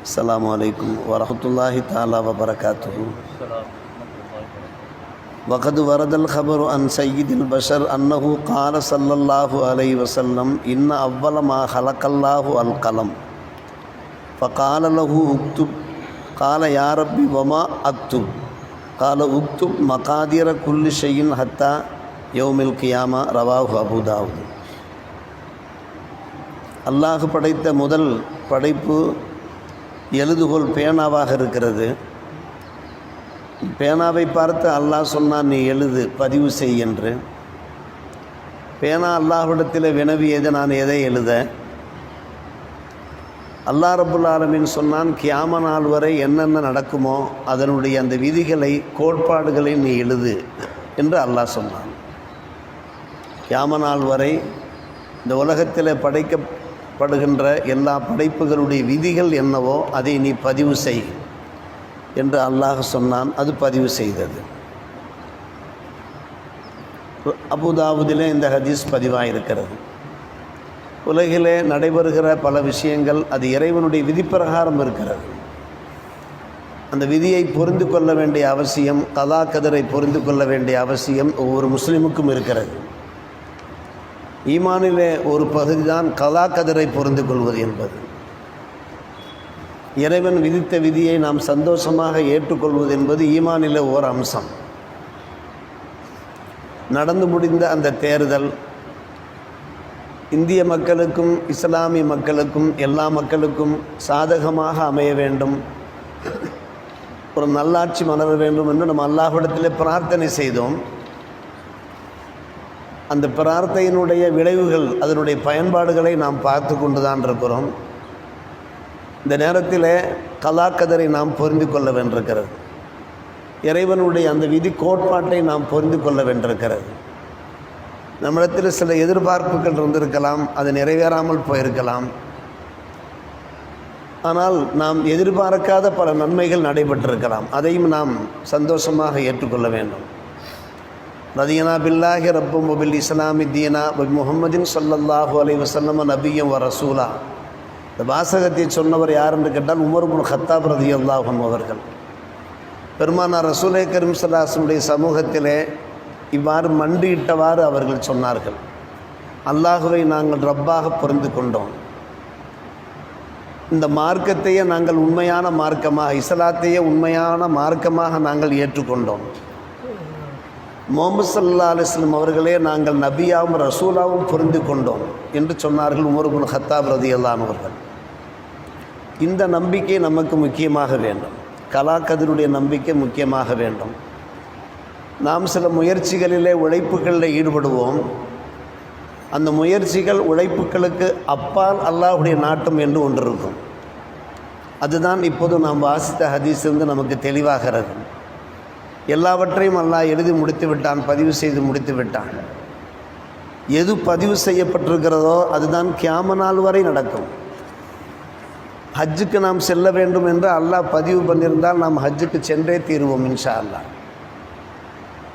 அஸ்ஸலாமு அலைக்கும் வரஹ்மத்துல்லாஹி தஆலா வபரகாத்துஹு. வகது வரதல் ஹபரு அன் சய்யிதில் பஷர் அன்னஹு கால ஸல்லல்லாஹு அலைஹி வஸல்லம் இன்ன அவ்வல மா ஹலக்கல்லாஹு அல் கலம் ஃபகால லஹு உக்துப் கால யா ரப்பி வமா அக்துப் கால உக்துப் மகாதிர குல்லி ஷையின் ஹத்தா யௌமில் கியாமா ரவாஹு அபூ தாவூத். அல்லாஹ் படைத்த முதல் படைப்பு எழுதுகோல் பேனாவாக இருக்கிறது. பேனாவை பார்த்து அல்லாஹ் சொன்னான், நீ எழுது, பதிவு செய் என்று. பேனா அல்லாஹ்விடத்தில் வினவியது, நான் எதை எழுத? அல்லாஹ் ரப்புல் ஆலமீன் சொன்னான், கியாம நாள் வரை என்னென்ன நடக்குமோ அதனுடைய அந்த விதிகளை, கோட்பாடுகளை நீ எழுது என்று அல்லாஹ் சொன்னான். கியாம நாள் வரை இந்த உலகத்தில் படைக்கப்படுகின்ற எல்லா படைப்புகளுடைய விதிகள் என்னவோ அதை நீ பதிவு செய் என்று அல்லாஹ் சொன்னான். அது பதிவு செய்தது. அபூ தாவூதிலே இந்த ஹதீஸ் பதிவாயிருக்கிறது. உலகிலே நடைபெறுகிற பல விஷயங்கள் அது இறைவனுடைய விதிப்பிரகாரம் இருக்கிறது. அந்த விதியை புரிந்து கொள்ள வேண்டிய அவசியம், கதா கதரை புரிந்து கொள்ள வேண்டிய அவசியம் ஒவ்வொரு முஸ்லிமுக்கும் இருக்கிறது. ஈமானிலே ஒரு பகுதி தான் கதா கதரை புரிந்து கொள்வது என்பது. இறைவன் விதித்த விதியை நாம் சந்தோஷமாக ஏற்றுக்கொள்வது என்பது ஈமானிலே ஓர் அம்சம். நடந்து முடிந்த அந்த தேர்தல் இந்திய மக்களுக்கும் இஸ்லாமிய மக்களுக்கும் எல்லா மக்களுக்கும் சாதகமாக அமைய வேண்டும், ஒரு நல்லாட்சி மலர வேண்டும் என்று நம்ம அல்லாஹ்விடத்திலே பிரார்த்தனை செய்தோம். அந்த பிரார்த்தையினுடைய விளைவுகள், அதனுடைய பயன்பாடுகளை நாம் பார்த்து கொண்டு தான் இருக்கிறோம். இந்த நேரத்தில் கலாக்கதரை நாம் புரிந்து கொள்ள வேண்டியிருக்கிறது. இறைவனுடைய அந்த விதி கோட்பாட்டை நாம் புரிந்து கொள்ள வேண்டியிருக்கிறது. நம்மிடத்தில் சில எதிர்பார்ப்புகள் இருந்திருக்கலாம், அது நிறைவேறாமல் போயிருக்கலாம். ஆனால் நாம் எதிர்பார்க்காத பல நன்மைகள் நடைபெற்றிருக்கலாம். அதையும் நாம் சந்தோஷமாக ஏற்றுக்கொள்ள வேண்டும். ரதியனா பில்லாஹி ரப்பும் வபில் இஸ்லாமி தீனா வபி முஹம்மதின் ஸல்லல்லாஹு அலைஹி வஸல்லம் நபிய்யம் வ ரசூலா. இந்த வாசகத்தை சொன்னவர் யார் என்று கேட்டால் உமர் இப்னு கத்தாப் ரலியல்லாஹு அன்ஹு அவர்கள். பெருமானார் ரசூலே கரீம் ஸல்லல்லாஹு அலைஹி வஸல்லம் சமூகத்திலே இவ்வாறு மண்டியிட்டவாறு அவர்கள் சொன்னார்கள், அல்லாஹுவை நாங்கள் ரப்பாக புரிந்து கொண்டோம். இந்த மார்க்கத்தையே நாங்கள் உண்மையான மார்க்கமாக, இஸ்லாத்தையே உண்மையான மார்க்கமாக நாங்கள் ஏற்றுக்கொண்டோம். முஹம்மது ஸல்லல்லாஹு அலைஹி வஸல்லம் அவர்களே நாங்கள் நபியாவும் ரசூலாவும் புரிந்து கொண்டோம் என்று சொன்னார்கள் உமர் இப்னு கத்தாப் ரலியல்லாஹு அன்ஹு அவர்கள். இந்த நம்பிக்கை நமக்கு முக்கியமாக வேண்டும். கலாக்கதிருடைய நம்பிக்கை முக்கியமாக வேண்டும். நாம் சில முயற்சிகளிலே, உழைப்புகளில் ஈடுபடுவோம். அந்த முயற்சிகள், உழைப்புகளுக்கு அப்பால் அல்லாஹ்வுடைய நாட்டம் என்று ஒன்று இருக்கும். அதுதான் இப்போது நாம் வாசித்த ஹதீஸிலிருந்து நமக்கு தெளிவாகிறது. எல்லாவற்றையும் அல்லாஹ் எழுதி முடித்து விட்டான், பதிவு செய்து முடித்து விட்டான். எது பதிவு செய்யப்பட்டிருக்கிறதோ அதுதான் கியாம நாள் வரை நடக்கும். ஹஜ்ஜுக்கு நாம் செல்ல வேண்டும் என்று அல்லாஹ் பதிவு பண்ணியிருந்தால் நாம் ஹஜ்ஜுக்கு சென்றே தீருவோம் இன்ஷா அல்லாஹ்.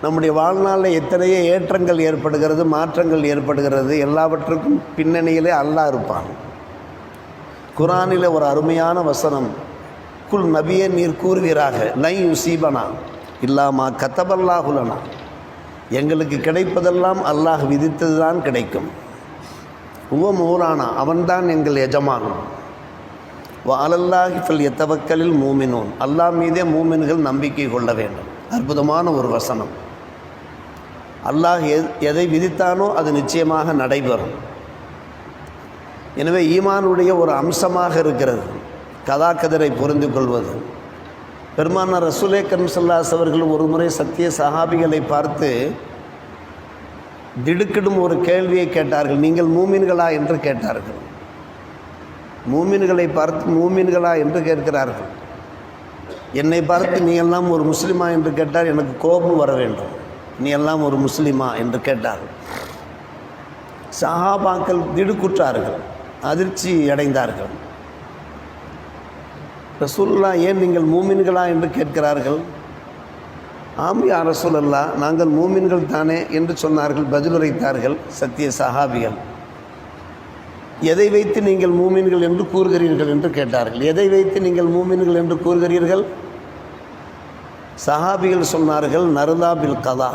நம்முடைய வாழ்நாளில் எத்தனையோ ஏற்றங்கள் ஏற்படுகிறது, மாற்றங்கள் ஏற்படுகிறது. எல்லாவற்றுக்கும் பின்னணியிலே அல்லாஹ் இருப்பான். குர்ஆனிலே ஒரு அருமையான வசனம், குல் நபியே நீர் கூறுவீராக, லை யுசீபனா இல்லாமா கத்தபல்லாஹுலனா, எங்களுக்கு கிடைப்பதெல்லாம் அல்லாஹ் விதித்தது தான் கிடைக்கும். உவ மௌலானா, அவன்தான் எங்கள் எஜமான். வ அலல்லாஹி ஃபல் யத்தவக்கலில் மூமினூன், அல்லாஹ் மீதே மூமின்கள் நம்பிக்கை கொள்ள வேண்டும். அற்புதமான ஒரு வசனம். அல்லாஹ் எதை விதித்தானோ அது நிச்சயமாக நடைபெறும். எனவே ஈமானுடைய ஒரு அம்சமாக இருக்கிறது கதாக்கதரை புரிந்து கொள்வது. பெருமானார் ரசூலே கரீம் ஸல்லல்லாஹு அலைஹி வஸல்லம் அவர்கள் ஒரு முறை சத்திய சஹாபிகளை பார்த்து திடுக்கிடும் ஒரு கேள்வியை கேட்டார்கள். நீங்கள் மூமின்களா என்று கேட்டார்கள். மூமின்களை பார்த்து மூமின்களா என்று கேட்கிறார்கள். என்னை பார்த்து நீ எல்லாம் ஒரு முஸ்லிமா என்று கேட்டால் எனக்கு கோபம் வர வேண்டும். நீ எல்லாம் ஒரு முஸ்லிமா என்று கேட்டார்கள். சஹாபாக்கள் திடுக்குற்றார்கள், அதிர்ச்சி அடைந்தார்கள். ரசூலுல்லாஹ் ஏன் நீங்கள் மூமின்களா என்று கேட்கிறார்கள்? ஆம் யா ரசூலல்லாஹ், நாங்கள் மூமின்கள் தானே என்று சொன்னார்கள், பதிலுரைத்தார்கள் சத்திய சஹாபிகள். எதை வைத்து நீங்கள் மூமின்கள் என்று கூறுகிறீர்கள் என்று கேட்டார்கள். எதை வைத்து நீங்கள் மூமின்கள் என்று கூறுகிறீர்கள்? சஹாபிகள் சொன்னார்கள், நர்தா பில் கதா,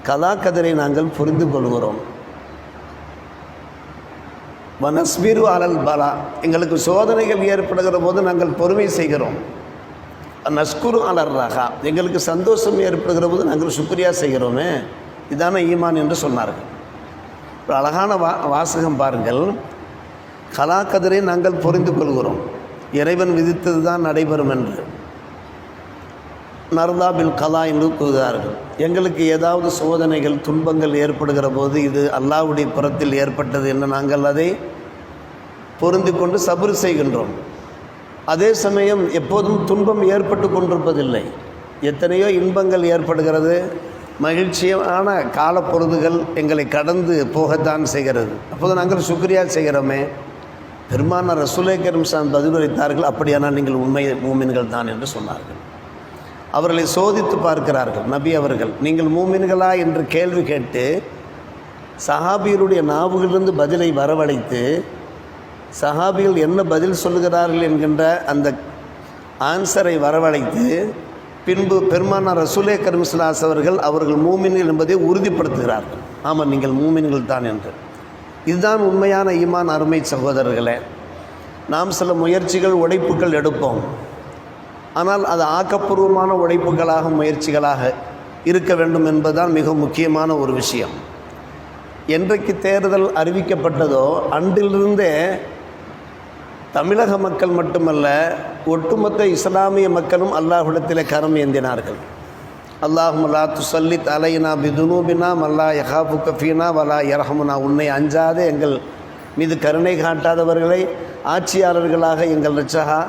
கதா கதரை நாங்கள் புரிந்து கொள்கிறோம். வனஸ்பிரு அலல் பலா, எங்களுக்கு சோதனைகள் ஏற்படுகிற போது நாங்கள் பொறுமை செய்கிறோம். நஸ்குரு அலர் ரஹா, எங்களுக்கு சந்தோஷம் ஏற்படுகிற போது நாங்கள் சுக்ரியா செய்கிறோமே, இதான ஈமான் என்று சொன்னார்கள். ஒரு அழகான வாசகம் பாருங்கள். கலா கதிரை நாங்கள் புரிந்து கொள்கிறோம், இறைவன் விதித்தது தான் நடைபெறும் என்று. நர்தா பில் கலா என்று கூறுகிறார்கள். எங்களுக்கு ஏதாவது சோதனைகள் துன்பங்கள் ஏற்படுகிற போது இது அல்லாஹ்வுடைய புறத்தில் ஏற்பட்டது என்று நாங்கள் அதை பொருந்து கொண்டு சபர் செய்கின்றோம். அதே சமயம் எப்போதும் துன்பம் ஏற்பட்டு கொண்டிருப்பதில்லை. எத்தனையோ இன்பங்கள் ஏற்படுகிறது, மகிழ்ச்சியான காலப்பொழுதுகள் எங்களை கடந்து போகத்தான் செய்கிறது. அப்போது நாங்கள் சுக்ரியா செய்கிறோமே. பெருமானார் ரசூலே கரீம் ஸல்லல்லாஹு பதிலளித்தார்கள், அப்படியானால் நீங்கள் உண்மை மூமின்கள் தான் என்று சொன்னார்கள். அவர்களை சோதித்து பார்க்கிறார்கள் நபி அவர்கள். நீங்கள் மூமின்களா என்று கேள்வி கேட்டு சஹாபிகளுடைய நாவுகளிலிருந்து பதிலை வரவழைத்து சஹாபிகள் என்ன பதில் சொல்லுகிறார்கள் என்கின்ற அந்த ஆன்சரை வரவழைத்து பின்பு பெருமானார் ரசூலே கரீம் ஸல்லல்லாஹு அவர்கள் அவர்கள் மூமின்கள் என்பதை உறுதிப்படுத்துகிறார்கள். ஆமாம், நீங்கள் மூமின்கள் தான் என்று. இதுதான் உண்மையான ஈமான். அருமை சகோதரர்களே, நாம் சில முயற்சிகள் உழைப்புகள் எடுப்போம், ஆனால் அது ஆக்கப்பூர்வமான உழைப்புகளாக முயற்சிகளாக இருக்க வேண்டும் என்பதுதான் மிக முக்கியமான ஒரு விஷயம். என்றைக்கு தேர்தல் அறிவிக்கப்பட்டதோ அன்றிலிருந்தே தமிழக மக்கள் மட்டுமல்ல, ஒட்டுமொத்த இஸ்லாமிய மக்களும் அல்லாஹ்விடத்தில் கரம் ஏந்தினார்கள். அல்லாஹும்ம லா துஸல்லித் அலைனா பிதுனூபினா மல்லா யஹாஃபுக ஃபீனா வலா யர்ஹமுனா, உன்னை அஞ்சாத எங்கள் மீது கருணை காட்டாதவர்களை ஆட்சியாளர்களாக எங்கள் ரட்சகா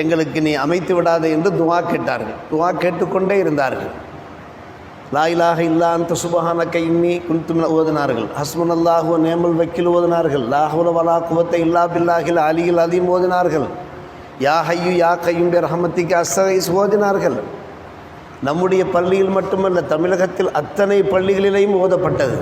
எங்களுக்கு நீ அமைத்து விடாதே என்று துவா கேட்டார்கள். துவா கேட்டுக்கொண்டே இருந்தார்கள். லா இலாஹ இல்லா அன்த சுப்ஹானக இன்னி குன்து மினல் ஓதினார்கள். ஹஸ்புனல்லாஹு வ நிஅமல் வக்கீல் ஓதினார்கள். லா ஹவ்ல வலா குவத்த இல்லா பில்லாஹில் அலியில் அதீம் ஓதினார்கள். யா ஹய்யு யா கய்யூம் பிரஹமத்திக அஸ்தகீஸ் ஓதினார்கள். நம்முடைய பள்ளியில் மட்டுமல்ல, தமிழகத்தில் அத்தனை பள்ளிகளிலேயும் ஓதப்பட்டது.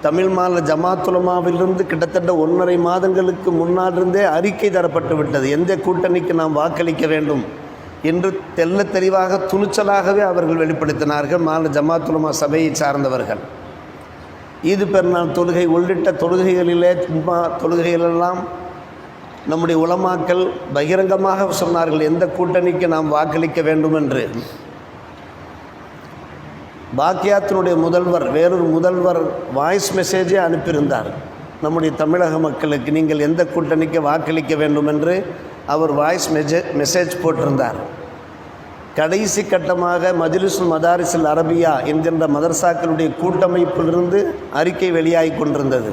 தமிழ் மாநில ஜமாத் உலமாவிலிருந்து கிட்டத்தட்ட 1.5 மாதங்களுக்கு முன்னாலிருந்தே அறிக்கை தரப்பட்டு விட்டது. எந்த கூட்டணிக்கு நாம் வாக்களிக்க வேண்டும் என்று தெல்ல தெளிவாக துணிச்சலாகவே அவர்கள் வெளிப்படுத்தினார்கள். மாநில ஜமாத் உலமா சபையை சார்ந்தவர்கள். ஈது பெருநாள் தொழுகை உள்ளிட்ட தொழுகைகளிலே தொழுகைகளெல்லாம் நம்முடைய உலமாக்கள் பகிரங்கமாக சொன்னார்கள் எந்த கூட்டணிக்கு நாம் வாக்களிக்க வேண்டும் என்று. பாக்கியாத்தினுடைய முதல்வர், வேறொரு முதல்வர் வாய்ஸ் மெசேஜே அனுப்பியிருந்தார் நம்முடைய தமிழக மக்களுக்கு, நீங்கள் எந்த கூட்டணிக்கு வாக்களிக்க வேண்டும் என்று அவர் வாய்ஸ் மெசேஜ் போட்டிருந்தார். கடைசி கட்டமாக மஜ்லிஸுல் மதாரிஸுல் அரபியா என்கின்ற மதரசாக்களுடைய கூட்டமைப்பிலிருந்து அறிக்கை வெளியாகி கொண்டிருந்தது.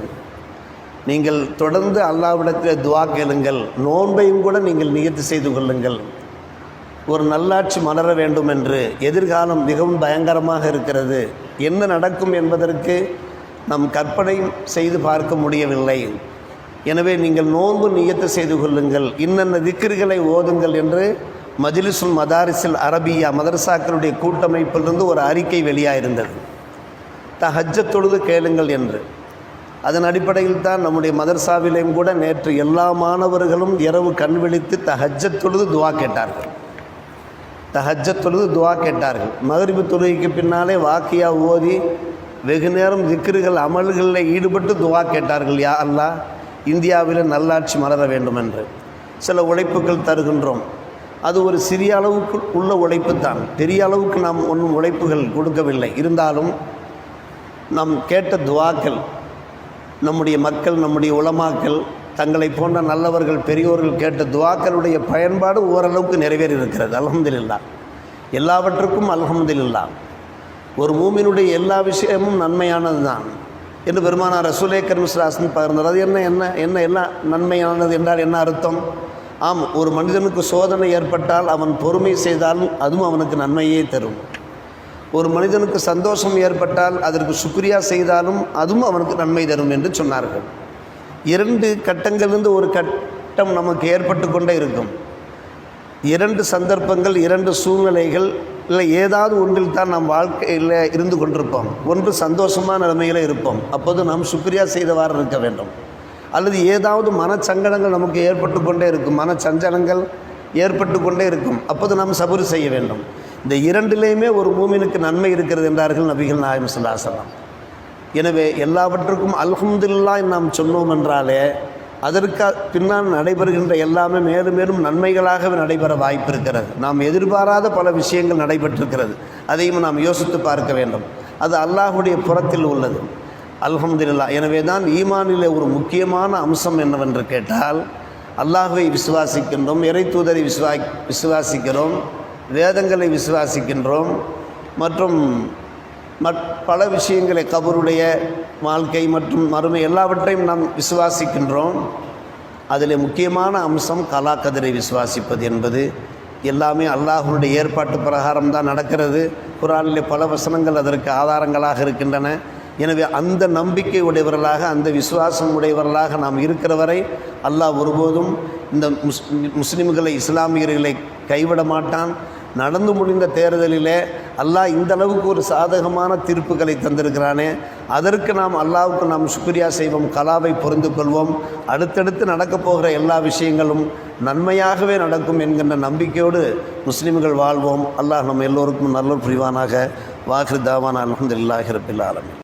நீங்கள் தொடர்ந்து அல்லாஹ்விடத்தில் துஆ கேளுங்கள், நோன்பையும் கூட நீங்கள் நியத்து செய்து கொள்ளுங்கள், ஒரு நல்லாட்சி மலர வேண்டும் என்று. எதிர்காலம் மிகவும் பயங்கரமாக இருக்கிறது, என்ன நடக்கும் என்பதற்கு நம் கற்பனை செய்து பார்க்க முடியவில்லை. எனவே நீங்கள் நோன்பு நியத்து செய்து கொள்ளுங்கள், இன்னென்ன திக்ருகளை ஓதுங்கள் என்று மஜ்லிஸுல் மதாரிஸுல் அரபியா மதரசாக்களுடைய கூட்டமைப்பிலிருந்து ஒரு அறிக்கை வெளியாயிருந்தது. தஹஜ்ஜத் தொழுது கேளுங்கள் என்று. அதன் அடிப்படையில் தான் நம்முடைய மதரசாவிலையும் கூட நேற்று எல்லா மாணவர்களும் இரவு கண் விழித்து தஹஜ்ஜத் தொழுது துஆ கேட்டார்கள். தஹஜ்ஜத் தொழுது துஆ கேட்டார்கள். மக்ரிபு தொழுகைக்கு பின்னாலே வாக்கியா ஓதி வெகு நேரம் திக்ருகள் அமல்களில் ஈடுபட்டு துஆ கேட்டார்கள். யா அல்லாஹ், இந்தியாவில் நல்லாட்சி மலர வேண்டும் என்று. சில உழைப்புகள் தருகின்றோம், அது ஒரு சிறிய அளவுக்கு உள்ள உழைப்பு தான், பெரிய அளவுக்கு நாம் ஒன்றும் உழைப்புகள் கொடுக்கவில்லை. இருந்தாலும் நாம் கேட்ட துஆக்கள், நம்முடைய மக்கள், நம்முடைய உலமாக்கள், தங்களை போன்ற நல்லவர்கள் பெரியோர்கள் கேட்ட துஆக்களுடைய பயன்பாடு ஓரளவுக்கு நிறைவேறி இருக்கிறது. அல்ஹம்துலில்லாஹ். எல்லாவற்றுக்கும் அல்ஹம்துலில்லாஹ். ஒரு மூமினுடைய எல்லா விஷயமும் நன்மையானது தான் என்று பெருமானார் ரசூலே கரீம் ஸல்லல்லாஹு அலைஹி வஸல்லம் பகிர்ந்தார். அது என்ன எல்லாம் நன்மையானது என்றால் என்ன அர்த்தம்? ஆம், ஒரு மனிதனுக்கு சோதனை ஏற்பட்டால் அவன் பொறுமை செய்தாலும் அதுவும் அவனுக்கு நன்மையே தரும். ஒரு மனிதனுக்கு சந்தோஷம் ஏற்பட்டால் அதற்கு சுக்ரியா செய்தாலும் அதுவும் அவனுக்கு நன்மை தரும் என்று சொன்னார்கள். 2 கட்டங்களிலிருந்து ஒரு கட்டம் நமக்கு ஏற்பட்டு கொண்டே இருக்கும். 2 சந்தர்ப்பங்கள், 2 சூழ்நிலைகள் இல்லை ஏதாவது ஒன்றில் தான் நாம் வாழ்க்கையில் இருந்து கொண்டிருப்போம். ஒன்று சந்தோஷமான நிலைமையில் இருப்போம், அப்போது நாம் சுக்ரியா செய்தவாறு இருக்க வேண்டும். அல்லது ஏதாவது மனச்சங்கடங்கள் நமக்கு ஏற்பட்டு கொண்டே இருக்கும், மனச்சஞ்சலங்கள் ஏற்பட்டு கொண்டே இருக்கும், அப்போது நாம் சபுர் செய்ய வேண்டும். இந்த 2லேயுமே ஒரு மூமினுக்கு நன்மை இருக்கிறது என்றார்கள் நபிகள் நாயகம் ஸல்லல்லாஹு அலைஹி வஸல்லம். எனவே எல்லாவற்றுக்கும் அல்ஹம்துலில்லாஹ் நாம் சொன்னோம் என்றாலே அதற்கு பின்னால் நடைபெறுகின்ற எல்லாமே மேலும் மேலும் நன்மைகளாகவே நடைபெற வாய்ப்பு இருக்கிறது. நாம் எதிர்பாராத பல விஷயங்கள் நடைபெற்றிருக்கிறது, அதையும் நாம் யோசித்து பார்க்க வேண்டும். அது அல்லாஹுடைய புறத்தில் உள்ளது. அல்ஹம்துலில்லாஹ். எனவே தான் ஈமானிலே ஒரு முக்கியமான அம்சம் என்னவென்று கேட்டால், அல்லாஹுவை விசுவாசிக்கின்றோம், இறை தூதரை விசுவாசிக்கிறோம், வேதங்களை விசுவாசிக்கின்றோம், மற்றும் பல விஷயங்களை கபருடைய வாழ்க்கை மற்றும் மறுமை எல்லாவற்றையும் நாம் விசுவாசிக்கின்றோம். அதில் முக்கியமான அம்சம் கலா கதிரை விசுவாசிப்பது என்பது. எல்லாமே அல்லாஹ்வுடைய ஏற்பாட்டு பிரகாரம் தான் நடக்கிறது. குர்ஆனிலே பல வசனங்கள் அதற்கு ஆதாரங்களாக இருக்கின்றன. எனவே அந்த நம்பிக்கை உடையவர்களாக, அந்த விசுவாசம் உடையவர்களாக நாம் இருக்கிற வரை அல்லாஹ் ஒருபோதும் இந்த முஸ்லிம்களை, இஸ்லாமியர்களை கைவிட மாட்டான். நடந்து முடிந்த தேர்தலிலே அல்லாஹ் இந்த அளவுக்கு ஒரு சாதகமான தீர்ப்புகளை தந்திருக்கிறானே, அதற்கு நாம் அல்லாஹ்வுக்கு நாம் சுக்ரியா செய்வோம், கலாவை பொருந்து கொள்வோம். அடுத்தடுத்து நடக்கப் போகிற எல்லா விஷயங்களும் நன்மையாகவே நடக்கும் என்கின்ற நம்பிக்கையோடு முஸ்லிம்கள் வாழ்வோம். அல்லாஹ் நம்ம எல்லோருக்கும் நல்ல புரிவானாக. வாஹிர் தாவானா அல்ஹம்துலில்லாஹி ரப்பில் ஆலமீன்.